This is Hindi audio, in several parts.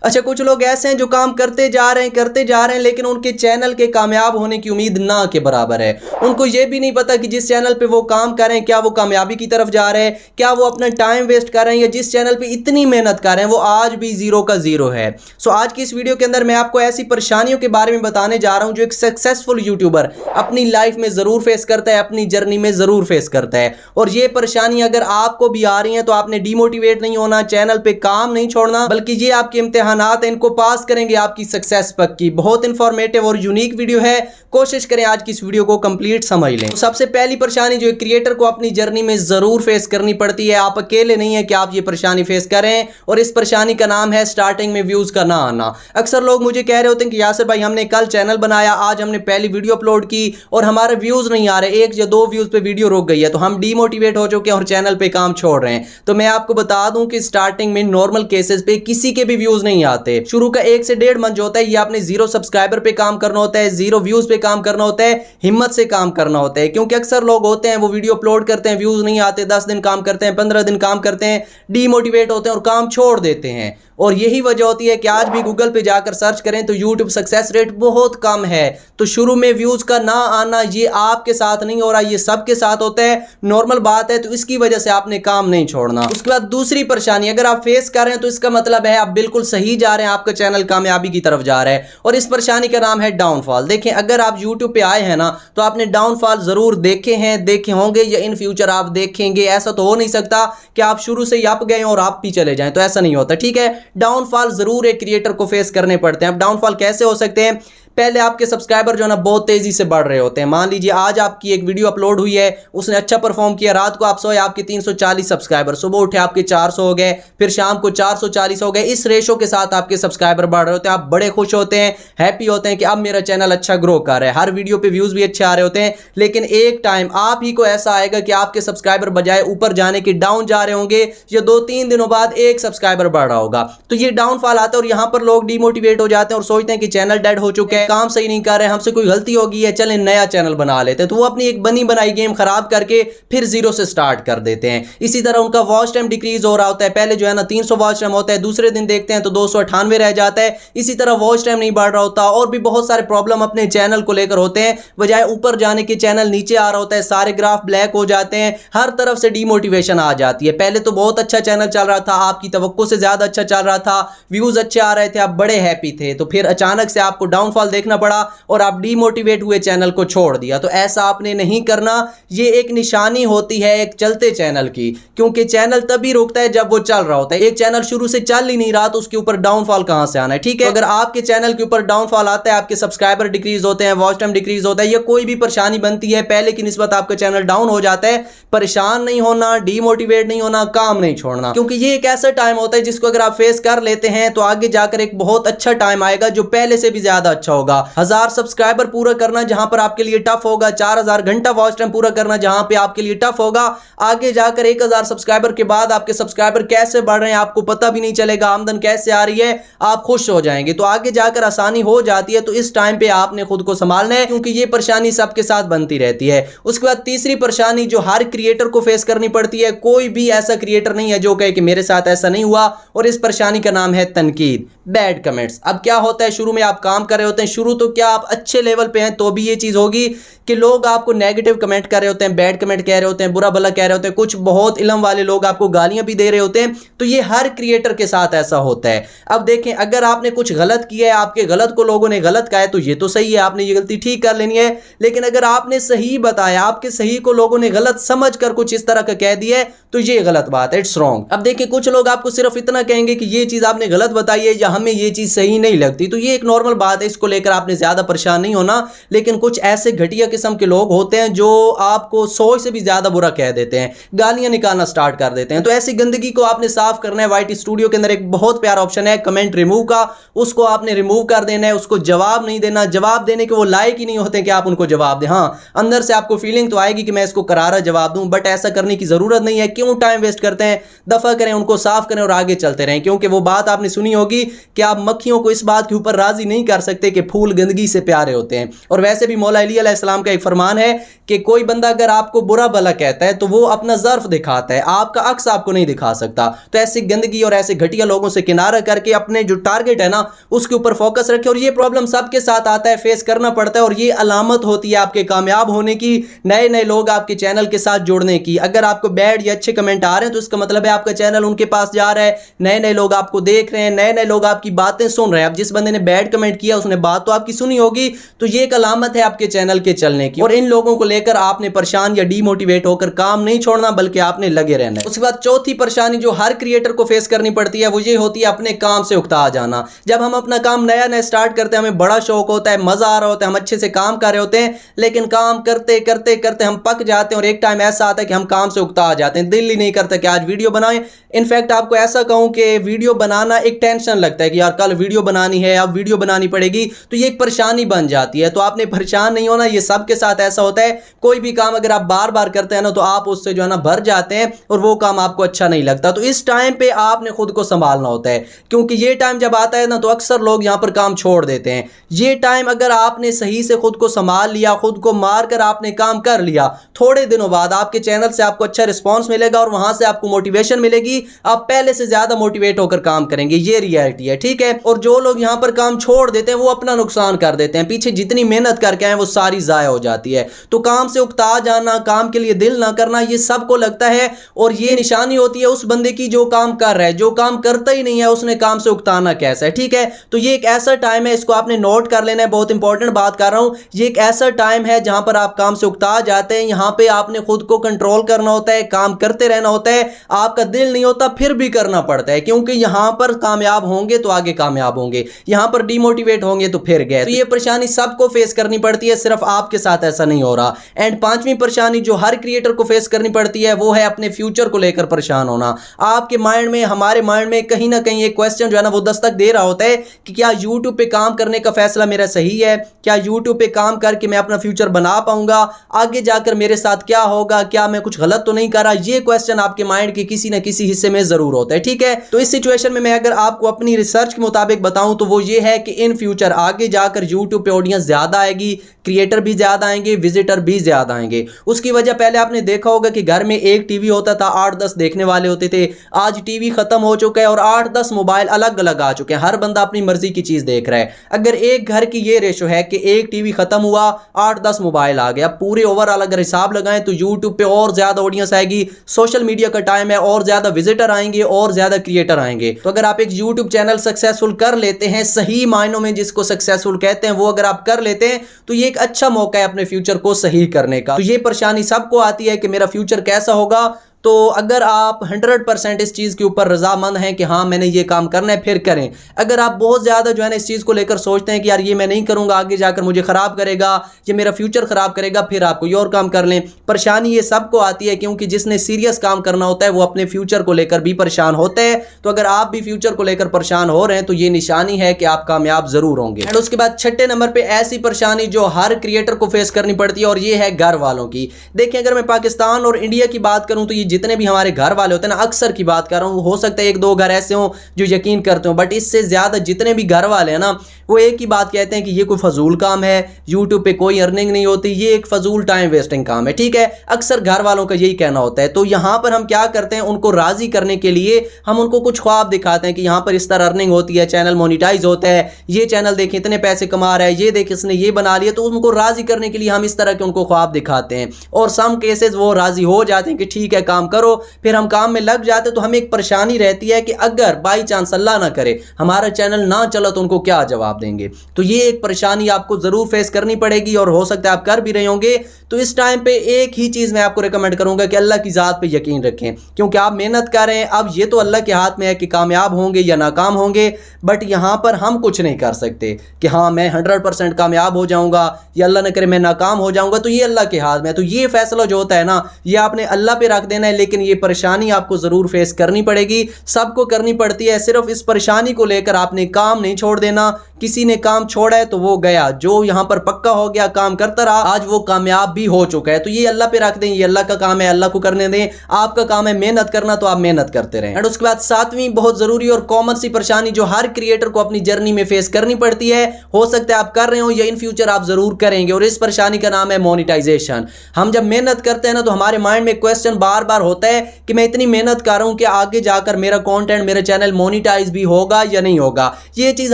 अच्छा, कुछ लोग ऐसे हैं जो काम करते जा रहे हैं लेकिन उनके चैनल के कामयाब होने की उम्मीद ना के बराबर है। उनको ये भी नहीं पता कि जिस चैनल पे वो काम कर रहे हैं क्या वो कामयाबी की तरफ जा रहे हैं, क्या वो अपना टाइम वेस्ट कर रहे हैं, या जिस चैनल पे इतनी मेहनत कर रहे हैं वो आज भी जीरो का जीरो है। सो आज की इस वीडियो के अंदर मैं आपको ऐसी परेशानियों के बारे में बताने जा रहा हूं जो एक सक्सेसफुल यूट्यूबर अपनी लाइफ में जरूर फेस करता है, अपनी जर्नी में जरूर फेस करता है। और ये परेशानी अगर आपको भी आ रही है तो आपने डिमोटिवेट नहीं होना, चैनल पे काम नहीं छोड़ना, बल्कि ये आपके इम्तिहानात हैं, इनको पास करेंगे आपकी सक्सेस पक्की। बहुत इंफॉर्मेटिव और यूनिक वीडियो है, कोशिश करें आज की इस वीडियो को कंप्लीट समझ लें। तो सबसे पहली परेशानी जो क्रिएटर को अपनी जर्नी में जरूर फेस करनी पड़ती है, आप अकेले नहीं है कि आप ये परेशानी फेस करें, और इस परेशानी का नाम है स्टार्टिंग में व्यूज का ना आना। अक्सर लोग मुझे कह रहे होते हैं कि यासिर भाई हमने कल चैनल बनाया, आज हमने पहली वीडियो अपलोड की और हमारे व्यूज नहीं आ रहे, 1 या 2 व्यूज पे वीडियो रुक गई है, तो हम डीमोटिवेट हो चुके हैं और चैनल पे काम छोड़ रहे हैं। तो मैं आपको बता दूं कि स्टार्टिंग में नॉर्मल केसेस पे किसी के भी व्यूज नहीं आते। शुरू का 1 से 1.5 मंथ जो होता है ये आपने 0 सब्सक्राइबर पे काम करना होता है, 0 व्यूज पे काम करना होता है, हिम्मत से काम करना होता है। क्योंकि अक्सर लोग होते हैं वो वीडियो अपलोड करते हैं, व्यूज नहीं आते, 10 दिन काम करते हैं, 15 दिन काम करते हैं, डीमोटिवेट होते हैं और काम छोड़ देते हैं। और यही वजह होती है कि आज भी गूगल पे जाकर सर्च करें तो YouTube सक्सेस रेट बहुत कम है। तो शुरू में व्यूज का ना आना ये आपके साथ नहीं हो रहा, ये सबके साथ होता है, नॉर्मल बात है। तो इसकी वजह से आपने काम नहीं छोड़ना। उसके बाद दूसरी परेशानी अगर आप फेस कर रहे हैं तो इसका मतलब है आप बिल्कुल सही जा रहे हैं, आपका चैनल कामयाबी की तरफ जा रहा है। और इस परेशानी का नाम है डाउनफॉल। देखें, अगर आप YouTube पे आए हैं ना तो आपने डाउनफॉल जरूर देखे हैं, देखे होंगे या इन फ्यूचर आप देखेंगे। ऐसा तो हो नहीं सकता कि आप शुरू से ही अप गए और आप भी चले जाएं, तो ऐसा नहीं होता, ठीक है। डाउनफॉल जरूर एक क्रिएटर को फेस करने पड़ते हैं। अब डाउनफॉल कैसे हो सकते हैं? पहले आपके सब्सक्राइबर जो है ना बहुत तेजी से बढ़ रहे होते हैं। मान लीजिए आज आपकी एक वीडियो अपलोड हुई है, उसने अच्छा परफॉर्म किया, रात को आप सोए आपके 340 सब्सक्राइबर, सुबह उठे आपके 400 हो गए, फिर शाम को 440 हो गए। इस रेशो के साथ आपके सब्सक्राइबर बढ़ रहे होते हैं, आप बड़े खुश होते हैं, हैप्पी होते हैं कि अब मेरा चैनल अच्छा ग्रो कर रहा है, हर वीडियो पे व्यूज भी अच्छे आ रहे होते हैं। लेकिन एक टाइम आप ही को ऐसा आएगा कि आपके सब्सक्राइबर बजाय ऊपर जाने के डाउन जा रहे होंगे, या 2-3 दिनों बाद 1 सब्सक्राइबर बढ़ रहा होगा। तो ये डाउनफॉल आता है और यहां पर लोग डिमोटिवेट हो जाते हैं और सोचते हैं कि चैनल डेड हो चुका है, काम सही नहीं कर रहे, हमसे कोई गलती हो गई है, चलें नया चैनल बना लेते हैं। तो वो अपनी एक बनी बनाई गेम खराब करके फिर 0 से स्टार्ट कर देते हैं। इसी तरह उनका वॉच टाइम डिक्रीज हो रहा होता है। पहले जो है ना 300 वॉच टाइम होता है, दूसरे दिन देखते हैं तो 298 रह जाता है। इसी तरह वॉच टाइम नहीं बढ़ रहा होता और भी बहुत सारे प्रॉब्लम अपने चैनल को लेकर होते हैं। बजाय ऊपर जाने के चैनल नीचे आ रहा होता है, सारे ग्राफ ब्लैक हो जाते हैं, हर तरफ से डिमोटिवेशन आ जाती है। पहले तो बहुत अच्छा चैनल चल रहा था, आपकी तवक्को से ज्यादा अच्छा चल रहा था, व्यूज अच्छे आ रहे थे, आप बड़े हैप्पी थे, तो फिर अचानक से आपको डाउनफॉल देखना पड़ा और आप डिमोटिवेट हुए, चैनल को छोड़ दिया। तो ऐसा आपने नहीं करना। ये एक निशानी होती है एक चलते चैनल की, क्योंकि चैनल तभी रुकता है जब वो चल रहा होता है। एक चैनल शुरू से चल ही नहीं रहा तो उसके ऊपर डाउनफॉल कहां से आना है, ठीक है। अगर आपके चैनल के ऊपर डाउनफॉल आता है, आपके सब्सक्राइबर डिक्रीज होते हैं, वॉच टाइम डिक्रीज होता है, या कोई भी परेशानी बनती है, पहले की निस्बत आपका चैनल डाउन हो जाता है, परेशान नहीं होना, डिमोटिवेट नहीं होना, काम नहीं छोड़ना। क्योंकि ये एक ऐसा टाइम होता है जिसको अगर आप फेस कर लेते हैं तो आगे जाकर एक बहुत अच्छा टाइम आएगा जो पहले से भी ज्यादा अच्छा होगा। 1000 सब्सक्राइबर पूरा करना जहां पर आपके लिए टफ होगा, 4000 घंटा वॉच टाइम पूरा करना जहां पे आपके लिए टफ होगा, आगे जाकर 1000 सब्सक्राइबर के बाद आपके सब्सक्राइबर कैसे बढ़ रहे हैं आपको पता भी नहीं चलेगा, आमदन कैसे आ रही है, आप खुश हो जाएंगे। तो आगे जाकर आसानी हो जाती है। तो इस टाइम पे आपने खुद को संभालना है, क्योंकि ये परेशानी सबके साथ बनती रहती है। उसके बाद तीसरी परेशानी जो हर क्रिएटर को फेस करनी पड़ती है, कोई भी ऐसा क्रिएटर नहीं है जो कहे कि मेरे साथ ऐसा नहीं हुआ, और इस परेशानी का नाम है तनकीद, बैड कमेंट्स। अब क्या होता है, शुरू में आप काम कर रहे होते हैं, शुरू तो क्या आप अच्छे लेवल पे हैं तो भी ये चीज होगी कि लोग आपको नेगेटिव कमेंट कर रहे होते हैं, बैड कमेंट कह रहे होते हैं, बुरा भला कह रहे होते हैं, कुछ बहुत इल्म वाले लोग आपको गालियां भी दे रहे होते हैं। तो ये हर क्रिएटर के साथ ऐसा होता है। अब देखें, अगर आपने कुछ गलत किया है, आपके गलत को लोगों ने गलत कहा है, तो ये तो सही है, आपने ये गलती ठीक कर लेनी है। लेकिन अगर आपने सही बताया, आपके सही को लोगों ने गलत समझ कर कुछ इस तरह का कह दिया है, तो ये गलत बात है, इट्स रॉन्ग। अब देखिए, कुछ लोग आपको सिर्फ इतना कहेंगे कि ये चीज आपने गलत बताई है या हमें ये चीज सही नहीं लगती, तो ये एक नॉर्मल बात है, इसको लेकर आपने ज्यादा परेशान नहीं होना। लेकिन कुछ ऐसे घटिया किस्म के लोग होते हैं जो आपको 100 से भी ज्यादा बुरा कह देते हैं, गालियां निकालना स्टार्ट कर देते हैं। तो ऐसी गंदगी को आपने साफ करना है। वाईटी स्टूडियो के अंदर एक बहुत प्यारा ऑप्शन है कमेंट रिमूव का, उसको आपने रिमूव कर देना है, उसको जवाब नहीं देना। जवाब देने के वो लायक ही नहीं होते कि आप उनको जवाब दें। हाँ, अंदर से आपको फीलिंग तो आएगी कि मैं इसको करारा जवाब दूं, बट ऐसा करने की जरूरत नहीं है। क्यों टाइम वेस्ट करते हैं, दफा करें, उनको साफ करें और आगे चलते रहें। क्योंकि वो बात आपने सुनी होगी कि आप मक्खियों को इस बात के ऊपर राजी नहीं कर सकते कि फूल गंदगी से प्यारे होते हैं। और वैसे भी मौला अली अलैहिस्सलाम का एक फरमान है कि कोई बंदा अगर आपको बुरा भला कहता है तो वो अपना ज़र्फ दिखाता है, आपका अक्स आपको नहीं दिखा सकता। तो ऐसी गंदगी और ऐसे घटिया लोगों से किनारा करके अपने जो टारगेट है ना उसके ऊपर फोकस रखें। और ये प्रॉब्लम सबके साथ आता है, फेस करना पड़ता है, और ये अलामत होती है आपके कामयाब होने की, नए नए लोग आपके चैनल के साथ जुड़ने की। अगर आपको बैड या अच्छे कमेंट आ रहे हैं तो इसका मतलब है आपका चैनल उनके पास जा रहा है, नए नए लोग आपको देख रहे हैं, नए नए लोग आपकी बातें सुन रहे हैं। अब जिस बंदे ने बैड कमेंट किया उसने बात तो आपकी सुनी होगी, तो ये एक अलामत है आपके चैनल के चलने की। और इन लोगों को लेकर आपने परेशान या डीमोटिवेट होकर काम नहीं छोड़ना, बल्कि आपने लगे रहना है। उसके बाद चौथी परेशानी जो हर क्रिएटर को फेस करनी पड़ती है वो ये होती है अपने काम से उकता जाना। जब हम अपना काम नया नया स्टार्ट करते हैं, हमें बड़ा शौक होता है, मजा आ रहा होता है, हम अच्छे से काम कर रहे होते हैं, लेकिन काम करते करते करते हम पक जाते हैं और एक टाइम ऐसा आता है कि हम काम से उकता जाते हैं, दिल ही नहीं करता कि आज वीडियो बनाएं। इनफैक्ट आपको ऐसा कहूं कि वीडियो बनाना एक टेंशन लगता है कि यार कल वीडियो बनानी है, अब वीडियो बनानी पड़ेगी, तो ये एक परेशानी बन जाती है। तो आपने परेशान नहीं होना, ये सबके साथ ऐसा होता है। कोई भी काम अगर आप बार बार करते हैं ना तो आप उससे जो है ना भर जाते हैं और वो काम आपको अच्छा नहीं लगता। तो इस टाइम पे आपने खुद को संभालना होता है, क्योंकि ये टाइम जब आता है ना तो अक्सर लोग यहां पर काम छोड़ देते हैं। ये टाइम अगर आपने सही से खुद को संभाल लिया, खुद को मार कर आपने काम कर लिया, थोड़े दिनों बाद आपके चैनल से आपको अच्छा रिस्पॉन्स मिलेगा और वहां से आपको मोटिवेशन मिलेगी, आप पहले से ज्यादा मोटिवेट होकर काम करेंगे। ये रियलिटी है, ठीक है। और जो लोग यहां पर काम छोड़ देते हैं वो अपना नुकसान कर देते हैं, पीछे जितनी मेहनत करके आए वो सारी जाया हो जाती है। तो काम से उकता जाना, काम के लिए दिल ना करना, ये सबको लगता है और ये निशानी होती है उस बंदे की जो काम कर रहा है। जो काम करता ही नहीं है उसने काम से उकताना कैसा है, ठीक है। तो ये एक ऐसा टाइम है, इसको आपने नोट कर लेना है, बहुत इंपॉर्टेंट बात कर रहा हूं। ये एक ऐसा टाइम है जहां पर आप काम से उकता जाते हैं। यहां पे आपने खुद को कंट्रोल करना होता है, काम करते रहना होता है। आपका दिल नहीं होता फिर भी करना पड़ता है, क्योंकि यहां पर कामयाब होंगे तो आगे कामयाब होंगे, यहां पर डिमोटिवेट होंगे तो फिर गए। तो ये परेशानी सबको फेस करनी पड़ती है, सिर्फ आपके साथ ऐसा नहीं हो रहा। एंड पांचवी परेशानी जो हर क्रिएटर को फेस करनी पड़ती है वो है अपने फ्यूचर को लेकर परेशान होना। आपके माइंड में, हमारे माइंड में कहीं ना कहीं एक क्वेश्चन जो है ना वो दस्तक दे रहा होता है कि क्या यूट्यूब पे काम करने का फैसला मेरा सही है, क्या यूट्यूब पे काम करके मैं अपना फ्यूचर बना पाऊंगा, आगे जाकर मेरे साथ क्या होगा, क्या मैं कुछ गलत तो नहीं कर रहा। ये क्वेश्चन आपके माइंड के किसी ना किसी हिस्से में जरूर होता है, ठीक है। तो इस सिचुएशन में मैं अगर आपको अपनी रिसर्च के मुताबिक बताऊं तो वो ये है कि इन फ्यूचर आगे जाकर यूट्यूब पे ऑडियंस ज्यादा आएगी, क्रिएटर भी ज्यादा आएंगे, विजिटर भी ज्यादा आएंगे। उसकी वजह पहले आपने देखा होगा कि घर में एक टीवी होता था, 8-10 देखने वाले होते थे। आज टीवी खत्म हो चुका है और 8-10 मोबाइल अलग अलग आ चुके हैं, हर बंदा अपनी मर्जी की चीज देख रहा है। अगर एक घर की ये रेशो है कि एक टीवी खत्म हुआ, 8-10 मोबाइल आ गया, पूरे ओवरऑल अगर हिसाब लगाएं तो यूट्यूब पे और ज्यादा ऑडियंस आएगी। सोशल मीडिया का टाइम है, और ज्यादा विजिटर आएंगे और ज्यादा क्रिएटर आएंगे। तो अगर आप एक यूट्यूब चैनल सक्सेसफुल कर लेते हैं, सही मायनों में जिसको सक्सेसफुल कहते हैं वो अगर आप कर लेते हैं तो ये एक अच्छा मौका है अपने फ्यूचर को सही करने का। तो ये परेशानी सबको आती है कि मेरा फ्यूचर कैसा होगा। तो अगर आप 100% इस चीज़ के ऊपर रजामंद हैं कि हाँ मैंने ये काम करना है, फिर करें। अगर आप बहुत ज़्यादा जो है ना इस चीज़ को लेकर सोचते हैं कि यार ये मैं नहीं करूँगा, आगे जाकर मुझे ख़राब करेगा, ये मेरा फ्यूचर ख़राब करेगा, फिर आप कोई और काम कर लें। परेशानी ये सबको आती है, क्योंकि जिसने सीरियस काम करना होता है वो अपने फ्यूचर को लेकर भी परेशान होते हैं। तो अगर आप भी फ्यूचर को लेकर परेशान हो रहे हैं तो ये निशानी है कि आप कामयाब ज़रूर होंगे। एंड उसके बाद छठे नंबर पर ऐसी परेशानी जो हर क्रिएटर को फेस करनी पड़ती है, और ये है घर वालों की। देखिए, अगर मैं पाकिस्तान और इंडिया की बात करूँ तो ये जितने भी हमारे घर वाले होते हैं ना, अक्सर की बात कर रहा हूं, हो सकता है 1-2 घर ऐसे हों जो यकीन करते हो, बट इससे ज्यादा जितने भी घर वाले हैं ना वो एक ही बात कहते हैं कि ये कोई फजूल काम है, यूट्यूब पे कोई अर्निंग नहीं होती, ये एक फजूल टाइम वेस्टिंग काम है, ठीक है। अक्सर घर वालों का यही कहना होता है। तो यहां पर हम क्या करते हैं, उनको राजी करने के लिए हम उनको कुछ ख्वाब दिखाते हैं कि यहां पर इस तरह अर्निंग होती है, चैनल मोनिटाइज होता है, ये चैनल देखें इतने पैसे कमा रहा है, ये देख इसने ये बना लिया। तो उनको राजी करने के लिए हम इस तरह के उनको ख्वाब दिखाते हैं, और सम केसेस वो राजी हो जाते हैं कि ठीक है काम करो। फिर हम काम में लग जाते तो हमें एक परेशानी रहती है कि अगर बाई चांस अल्लाह ना करे हमारा चैनल ना चला तो उनको क्या जवाब देंगे। तो ये एक परेशानी आपको जरूर फेस करनी पड़ेगी, और हो सकता है आप कर भी रहे होंगे। तो इस टाइम पे एक ही चीज मैं आपको रिकमेंड करूंगा कि अल्लाह की जात पे यकीन रखें, क्योंकि आप मेहनत कर रहे हैं। अब ये तो अल्लाह के हाथ में है कि कामयाब होंगे या नाकाम होंगे, बट यहां पर हम कुछ नहीं कर सकते कि हाँ मैं 100% कामयाब हो जाऊंगा या अल्लाह न करे मैं नाकाम हो जाऊंगा। तो ये अल्लाह के हाथ में है। तो ये फैसला जो होता है ना, ये आपने अल्लाह पे रख देना है। लेकिन ये परेशानी आपको जरूर फेस करनी पड़ेगी, सबको करनी पड़ती है। सिर्फ इस परेशानी को लेकर आपने काम नहीं छोड़ देना, किसी ने काम छोड़ा है तो वो गया, जो यहाँ पर पक्का हो गया काम करता रहा आज वो कामयाब भी हो चुका है। तो ये अल्लाह पे रख दें, ये अल्लाह का काम है, अल्लाह को करने दें। आपका काम है मेहनत करना, तो आप मेहनत करते रहें। एंड उसके बाद सातवीं बहुत जरूरी और कॉमन सी परेशानी जो हर क्रिएटर को अपनी जर्नी में फेस करनी पड़ती है, हो सकता है आप कर रहे हो या इन फ्यूचर आप जरूर करेंगे, और इस परेशानी का नाम है मोनेटाइजेशन। हम जब मेहनत करते हैं ना तो हमारे माइंड में क्वेश्चन बार बार होता है कि मैं इतनी मेहनत कर रहा हूं कि आगे जाकर मेरा कंटेंट, मेरा चैनल मोनेटाइज भी होगा या नहीं होगा। ये चीज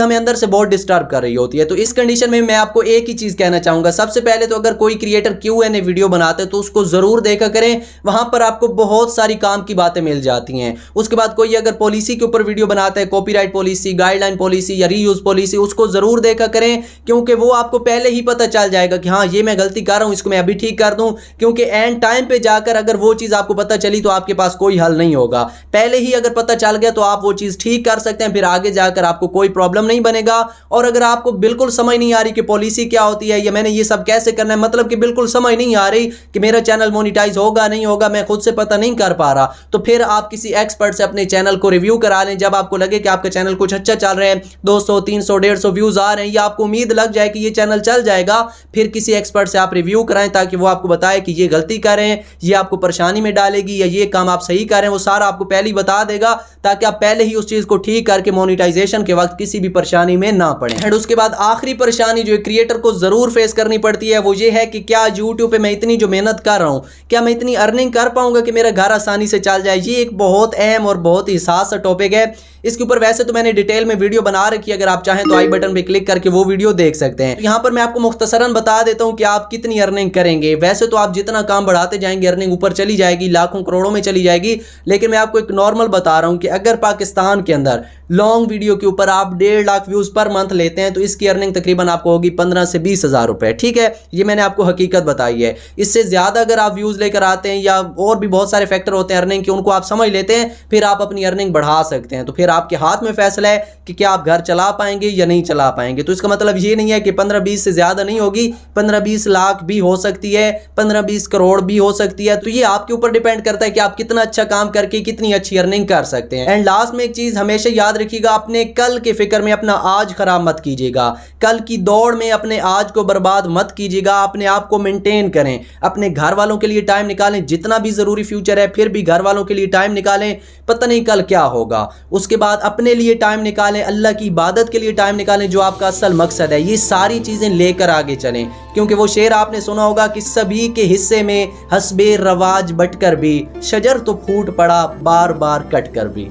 हमें अंदर से बहुत डिस्टर्ब कर रही होती है। तो इस कंडीशन में मैं आपको एक ही चीज कहना चाहूंगा, सबसे पहले तो अगर कोई क्रिएटर Q&A वीडियो बनाते हैं तो उसको जरूर देखा करें, वहां पर आपको बहुत सारी काम की बातें मिल जाती हैं। उसके बाद कोई अगर पॉलिसी के ऊपर वीडियो बनाता है, कॉपीराइट पॉलिसी, गाइडलाइन पॉलिसी या रीयूज पॉलिसी, उसको जरूर देखा करें, क्योंकि वो आपको पहले ही पता चल जाएगा कि हाँ ये मैं गलती कर रहा हूं, इसको मैं अभी ठीक कर दूं। क्योंकि एंड टाइम पे जाकर अगर वो चीज आपको पता चली तो आपके पास कोई हल नहीं होगा। पहले ही अगर पता चल गया तो आप वो चीज ठीक कर सकते हैं, फिर आगे जाकर आपको कोई प्रॉब्लम नहीं बनेगा। और अगर आपको बिल्कुल समझ नहीं आ रही कि पॉलिसी क्या होती है या मैंने ये सब कैसे करना है, मतलब कि बिल्कुल समझ नहीं आ रही कि मेरा चैनल मोनेटाइज होगा नहीं होगा, मैं खुद से पता नहीं कर पा रहा, तो फिर आप किसी एक्सपर्ट से अपने चैनल को रिव्यू करा लें। जब आपको लगे कि आपका चैनल कुछ अच्छा चल रहा है, 200, 300, 150 व्यूज आ रहे हैं, या आपको उम्मीद लग जाए कि ये चैनल चल जाएगा, फिर किसी एक्सपर्ट से आप रिव्यू कराएं ताकि वो आपको बताए कि ये गलती कर रहे हैं, ये आपको परेशानी में डालेगी, या ये काम आप सही कर रहे हैं, वो सारा आपको पहले ही बता देगा ताकि आप पहले ही उस चीज को ठीक करके मोनेटाइजेशन के वक्त किसी भी परेशानी में ना पड़े। एंड उसके बाद आखिरी परेशानी जो क्रिएटर को जरूर फेस करनी पड़ती है वो ये है कि क्या यूट्यूब पे मैं इतनी जो मेहनत कर रहा हूं, क्या मैं इतनी अर्निंग कर पाऊंगा कि मेरा घर आसानी से चल जाए। ये एक बहुत अहम और बहुत ही सासा टॉपिक है। इसके ऊपर वैसे तो मैंने डिटेल में वीडियो बना रखी है, अगर आप चाहें तो आई बटन पे क्लिक करके वो वीडियो देख सकते हैं। यहाँ पर मैं आपको मुख्तसरन बता देता हूँ कि आप कितनी अर्निंग करेंगे। वैसे तो आप जितना काम बढ़ाते जाएंगे अर्निंग ऊपर चली जाएगी, लाखों करोड़ों में चली जाएगी, लेकिन मैं आपको एक नॉर्मल बता रहा हूँ कि अगर पाकिस्तान के अंदर लॉन्ग वीडियो के ऊपर आप 1.5 लाख व्यूज पर मंथ लेते हैं तो इसकी अर्निंग तकरीबन आपको होगी 15 से 20 हज़ार रुपए। ठीक है, ये मैंने आपको हकीकत बताई है। इससे ज्यादा अगर आप व्यूज लेकर आते हैं या और भी बहुत सारे फैक्टर होते हैं अर्निंग के, उनको आप समझ लेते हैं, फिर आप अपनी अर्निंग बढ़ा सकते हैं। तो फिर आपके हाथ में फैसला है कि क्या आप घर चला पाएंगे या नहीं चला पाएंगे। तो इसका मतलब ये नहीं है कि 15-20 से ज्यादा नहीं होगी, 15-20 लाख भी हो सकती है, 15-20 करोड़ भी हो सकती है। तो ये आपके ऊपर डिपेंड करता है कि आप कितना अच्छा काम करके कितनी अच्छी अर्निंग कर सकते हैं। एंड लास्ट में एक चीज हमेशा याद रखिएगा, अपने कल के फिक्र में अपना आज खराब मत कीजिएगा, कल की दौड़ में अपने आज को बर्बाद मत कीजिएगा। अपने आप को मेंटेन करें, अपने घर वालों के लिए टाइम निकालें, जितना भी जरूरी फ्यूचर है फिर भी घर वालों के लिए टाइम निकालें, पता नहीं कल क्या होगा। उसके बाद अपने लिए टाइम निकालें, अल्लाह की इबादत के लिए टाइम निकालें, जो आपका असल मकसद है। ये सारी चीजें लेकर आगे चलें, क्योंकि वो शेर आपने सुना होगा कि सभी के हिस्से में हस्बे रवाज बटकर भी, शजर तो फूट पड़ा बार बार कट कर भी।